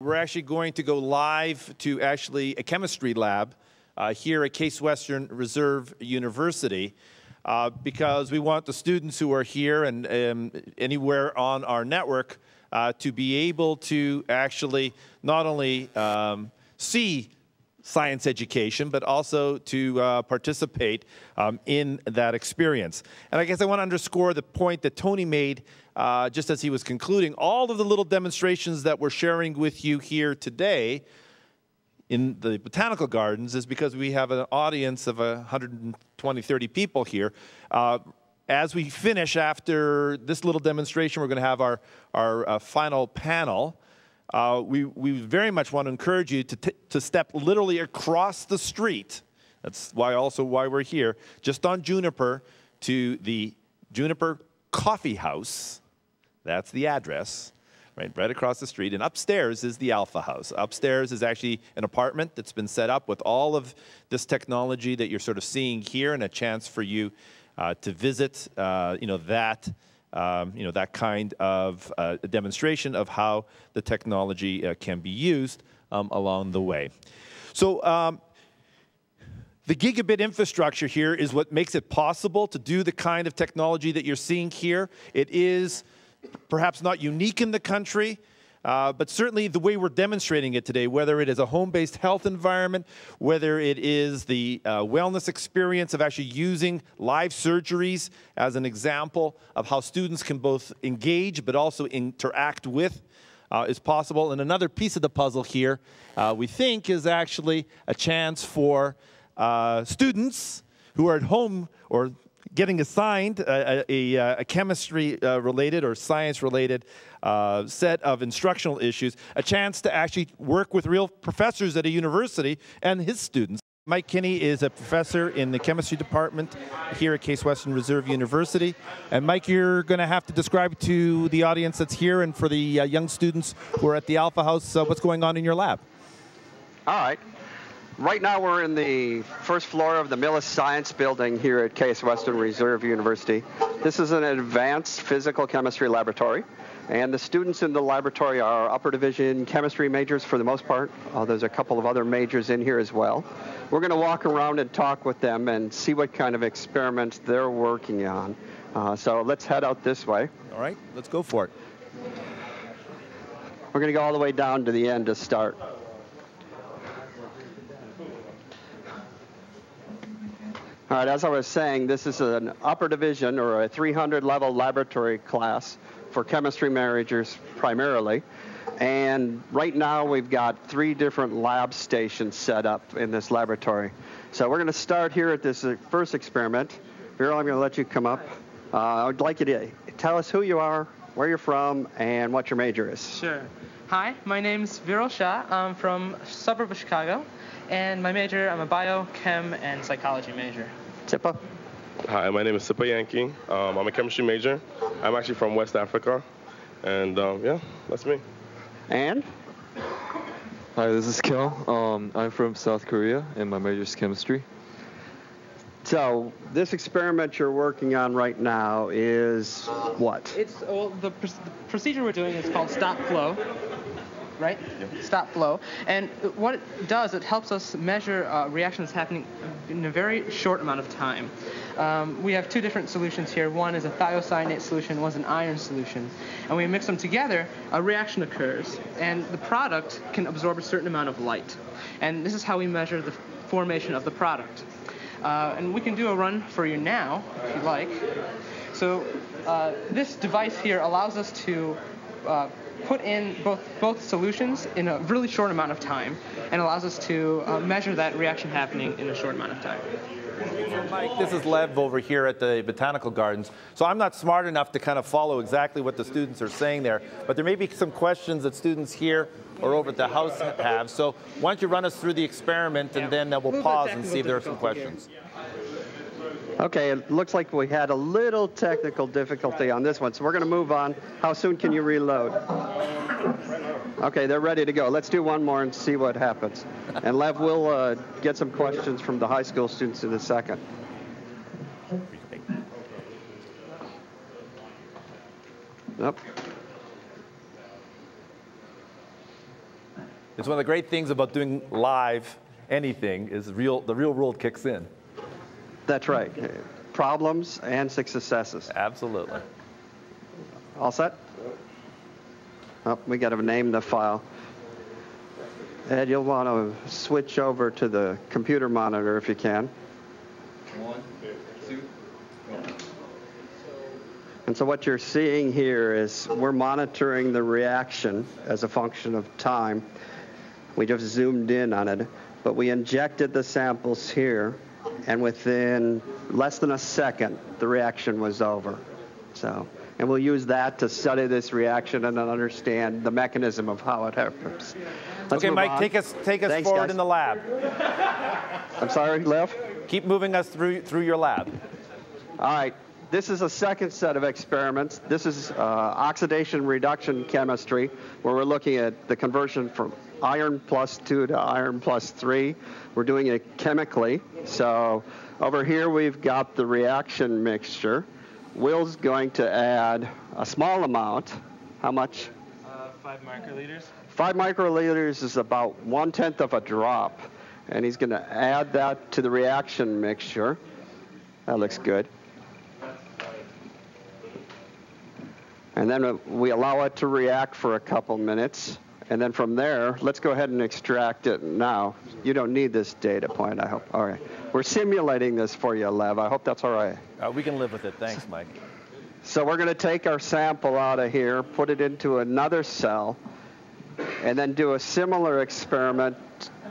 We're actually going to go live to actually a chemistry lab here at Case Western Reserve University because we want the students who are here and anywhere on our network to be able to actually not only see science education, but also to participate in that experience. And I guess I want to underscore the point that Tony made just as he was concluding. All of the little demonstrations that we're sharing with you here today in the Botanical Gardens is because we have an audience of 120, 30 people here. As we finish after this little demonstration, we're going to have our final panel. We very much want to encourage you to step literally across the street. That's why we're here, just on Juniper, to the Juniper Coffee House. That's the address, right across the street. And upstairs is the Alpha House. Upstairs is actually an apartment that's been set up with all of this technology that you're sort of seeing here, and a chance for you to visit, that kind of demonstration of how the technology can be used along the way. So the gigabit infrastructure here is what makes it possible to do the kind of technology that you're seeing here. It is perhaps not unique in the country, but certainly the way we're demonstrating it today, whether it is a home-based health environment, whether it is the wellness experience of actually using live surgeries as an example of how students can both engage but also interact with, is possible. And another piece of the puzzle here, we think, is actually a chance for students who are at home or getting assigned a chemistry-related or science-related set of instructional issues, a chance to actually work with real professors at a university and his students. Mike Kenney is a professor in the chemistry department here at Case Western Reserve University. And Mike, you're going to have to describe to the audience that's here and for the young students who are at the Alpha House what's going on in your lab. All right. Right now we're in the first floor of the Millis Science Building here at Case Western Reserve University. This is an advanced physical chemistry laboratory, and the students in the laboratory are upper division chemistry majors for the most part. There's a couple of other majors in here as well. We're going to walk around and talk with them and see what kind of experiments they're working on. So let's head out this way. All right, let's go for it. We're going to go all the way down to the end to start. All right, as I was saying, this is an upper division or a 300-level laboratory class for chemistry majors primarily. And right now we've got 3 different lab stations set up in this laboratory. So we're going to start here at this first experiment. Viral, I'm going to let you come up. I would like you to tell us who you are, where you're from, and what your major is. Sure. Hi, my name's Viral Shah. I'm from a suburb of Chicago. And my major, I'm a bio, chem, and psychology major. Sipa? Hi, my name is Sipa Yankee. I'm a chemistry major. I'm actually from West Africa. And yeah, that's me. And? Hi, this is Kel. I'm from South Korea, and my major is chemistry. So this experiment you're working on right now is what? It's the procedure we're doing is called stop flow. Right? Yep. Stop flow. And what it does, it helps us measure reactions happening in a very short amount of time. We have 2 different solutions here. One is a thiocyanate solution, one's an iron solution. And when we mix them together, a reaction occurs. And the product can absorb a certain amount of light. And this is how we measure the formation of the product. And we can do a run for you now, if you like. So this device here allows us to put in both solutions in a really short amount of time and allows us to measure that reaction happening in a short amount of time. So Mike, this is Lev over here at the Botanical Gardens. So I'm not smart enough to kind of follow exactly what the students are saying there, but there may be some questions that students here or over at the house have. So why don't you run us through the experiment, and then we'll pause and see if there are some questions. Okay, it looks like we had a little technical difficulty on this one, so we're going to move on. How soon can you reload? Okay, they're ready to go. Let's do one more and see what happens. And Lev will get some questions from the high school students in a second. Yep. It's one of the great things about doing live anything is the real world kicks in. That's right. Problems and successes. Absolutely. All set? Oh, we got to name the file. Ed, you'll want to switch over to the computer monitor if you can. 1, 2, 1. And so what you're seeing here is we're monitoring the reaction as a function of time. We just zoomed in on it, but we injected the samples here, and within less than a second, the reaction was over. And we'll use that to study this reaction and understand the mechanism of how it happens. Let's okay, move Mike, on. take us Thanks, forward guys. in the lab. I'm sorry, Lev? Keep moving us through your lab. All right. This is a second set of experiments. This is oxidation reduction chemistry, where we're looking at the conversion from iron +2 to iron +3. We're doing it chemically. So over here we've got the reaction mixture. Will's going to add a small amount. How much? 5 microliters. 5 microliters is about 1/10 of a drop. And he's going to add that to the reaction mixture. That looks good. And then we allow it to react for a couple minutes. And then from there, let's go ahead and extract it now. You don't need this data point, I hope. All right. We're simulating this for you, Lev. I hope that's all right. We can live with it. Thanks, Mike. So we're going to take our sample out of here, put it into another cell, and then do a similar experiment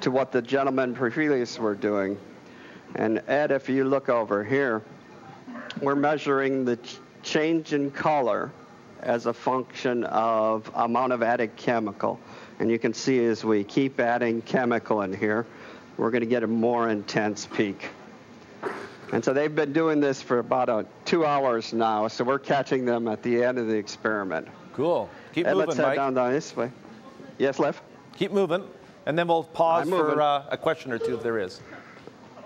to what the gentlemen previous were doing. And Ed, if you look over here, we're measuring the change in color as a function of amount of added chemical. And you can see as we keep adding chemical in here, we're going to get a more intense peak. And so they've been doing this for about 2 hours now, so we're catching them at the end of the experiment. Cool. Keep Ed, moving, let's Mike. head down this way. Yes, Lev? Keep moving, and then we'll pause I'm for moving. a question or two if there is.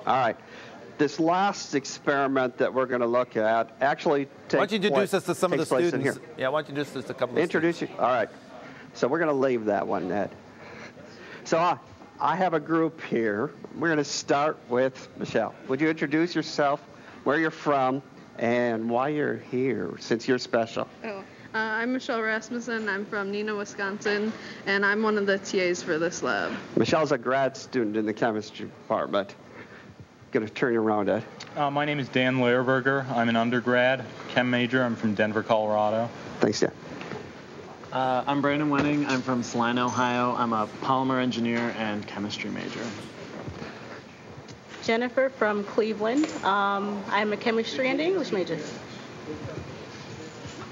All right. This last experiment that we're going to look at actually Why don't you introduce us to some of the takes place in students? here. Yeah, why don't you introduce us to a couple of Introduce you. All right. So we're going to leave that one, Ed. So I have a group here. We're going to start with Michelle. Would you introduce yourself, where you're from, and why you're here, since you're special? I'm Michelle Rasmussen. I'm from Neenah, Wisconsin, and I'm one of the TAs for this lab. Michelle's a grad student in the chemistry department. Going to turn you around, Ed. My name is Dan Lehrberger. I'm an undergrad chem major. I'm from Denver, Colorado. Thanks, Dan. I'm Brandon Wenning. I'm from Salina, Ohio. I'm a polymer engineer and chemistry major. Jennifer from Cleveland. I'm a chemistry and English major.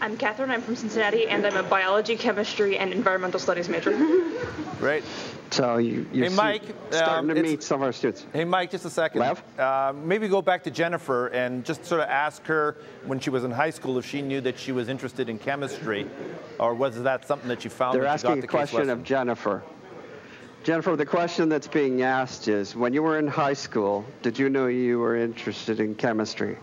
I'm Catherine. I'm from Cincinnati, and I'm a biology, chemistry, and environmental studies major. Great. So you're Hey, Mike, starting to meet some of our students. Hey, Mike, just a second. Lev? Maybe go back to Jennifer and just sort of ask her when she was in high school if she knew that she was interested in chemistry, or was that something that you found They're when you got asking to a question Case of Jennifer. Jennifer, the question that's being asked is, when you were in high school, did you know you were interested in chemistry?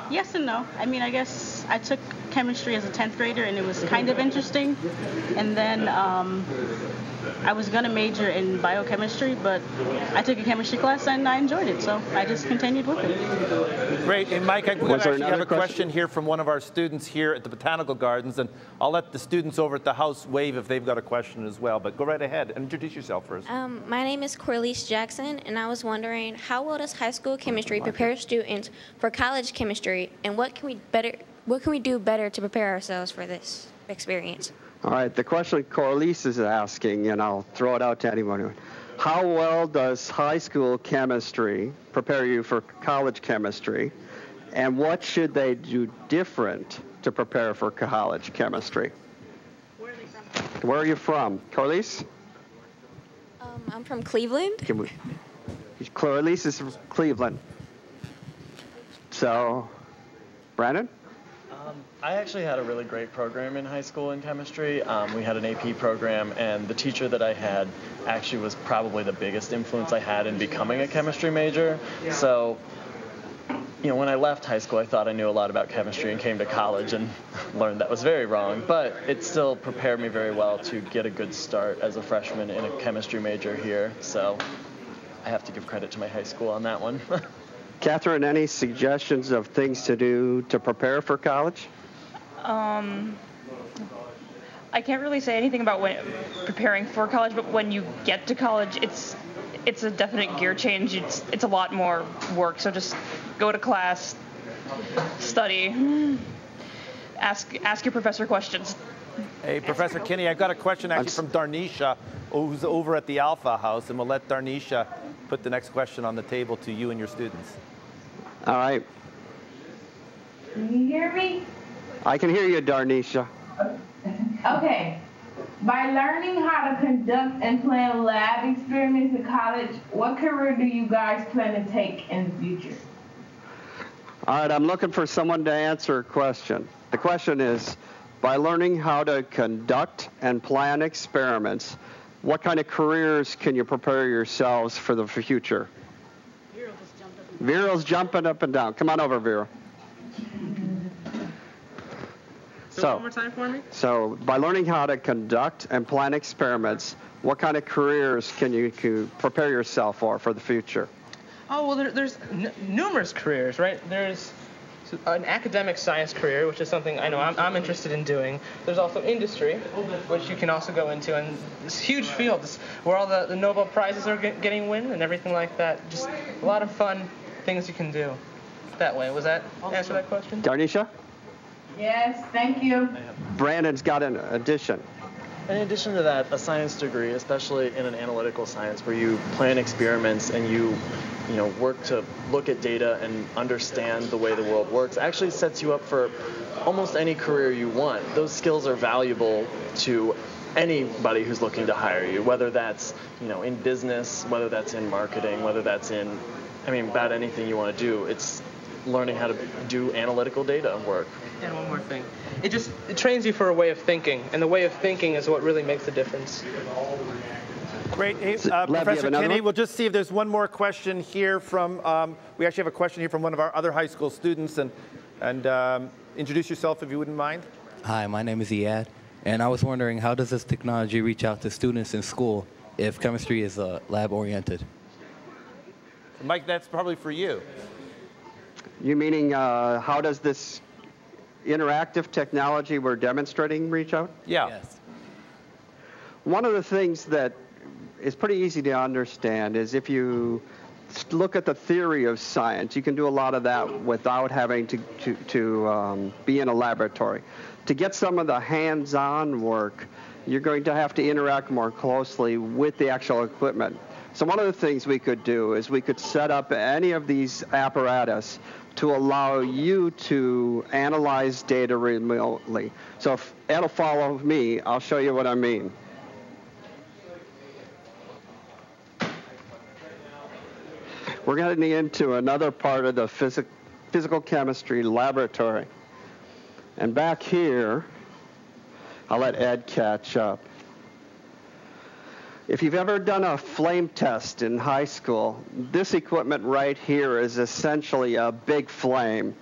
Yes and no. I mean, I guess I took chemistry as a 10th grader, and it was kind of interesting. And then I was going to major in biochemistry, but I took a chemistry class, and I enjoyed it, so I just continued with it. Great. And Mike, we Was there actually have another a question here from one of our students here at the Botanical Gardens, and I'll let the students over at the house wave if they've got a question as well. But go right ahead and introduce yourself first. My name is Corliss Jackson, and I was wondering, how well does high school chemistry prepare students for college chemistry, and what can we do better to prepare ourselves for this experience? All right, the question Corliss is asking, and I'll throw it out to anyone. How well does high school chemistry prepare you for college chemistry, and what should they do different to prepare for college chemistry? Where are they from? Where are you from? Corliss? I'm from Cleveland. Corliss is from Cleveland. So, Brandon? I actually had a really great program in high school in chemistry. We had an AP program, and the teacher that I had actually was probably the biggest influence I had in becoming a chemistry major. So when I left high school, I thought I knew a lot about chemistry and came to college and learned that was very wrong. But it still prepared me very well to get a good start as a freshman in a chemistry major here. So I have to give credit to my high school on that one. Catherine, any suggestions of things to do to prepare for college? I can't really say anything about preparing for college, but when you get to college, it's a definite gear change. It's a lot more work. So just go to class, study, ask your professor questions. Hey, Professor Kenney, I've got a question actually from Darnisha, who's over at the Alpha House, and we'll let Darnisha put the next question on the table to you and your students. All right. Can you hear me? I can hear you, Darnisha. Okay. By learning how to conduct and plan lab experiments in college, what career do you guys plan to take in the future? All right, I'm looking for someone to answer a question. The question is, by learning how to conduct and plan experiments, what kind of careers can you prepare yourselves for the future? Vera's jumping up and down. Come on over, Vera. So one more time for me? So by learning how to conduct and plan experiments, what kind of careers can you prepare yourself for the future? Oh, well, there's numerous careers, right? There's an academic science career, which is something I know I'm interested in doing. There's also industry, which you can also go into, and this huge fields where all the Nobel Prizes are getting win and everything like that. Just a lot of fun things you can do that way. Was that answer that question? Darnisha? Yes, thank you. Brandon's got an addition. In addition to that, a science degree, especially in an analytical science where you plan experiments and you work to look at data and understand the way the world works, actually sets you up for almost any career you want. Those skills are valuable to anybody who's looking to hire you, whether that's in business, whether that's in marketing, whether that's in about anything you want to do. It's learning how to do analytical data work. And one more thing. It trains you for a way of thinking, and the way of thinking is what really makes the difference. Great. Hey, Professor Kenney, we'll just see if there's one more question here from, we actually have a question here from one of our other high school students, and introduce yourself if you wouldn't mind. Hi, my name is Iyad, and I was wondering, how does this technology reach out to students in school if chemistry is lab-oriented? Mike, that's probably for you. You meaning how does this interactive technology we're demonstrating reach out? Yeah. Yes. One of the things that is pretty easy to understand is if you look at the theory of science, you can do a lot of that without having to be in a laboratory. To get some of the hands-on work, you're going to have to interact more closely with the actual equipment. So one of the things we could do is we could set up any of these apparatus to allow you to analyze data remotely. So if Ed will follow me, I'll show you what I mean. We're getting into another part of the physical chemistry laboratory. And back here, I'll let Ed catch up. If you've ever done a flame test in high school, this equipment right here is essentially a big flame.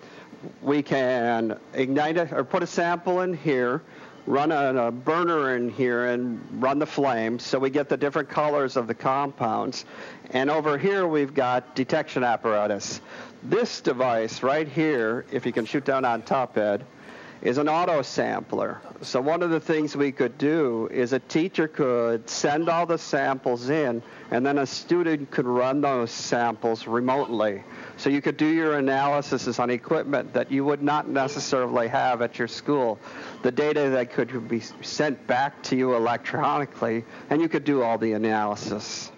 We can ignite it or put a sample in here, run a burner in here and run the flame so we get the different colors of the compounds. And over here we've got detection apparatus. This device right here, if you can shoot down on top, Ed, is an auto sampler. So one of the things we could do is a teacher could send all the samples in, and then a student could run those samples remotely. So you could do your analysis on equipment that you would not necessarily have at your school. The data that could be sent back to you electronically, and you could do all the analysis.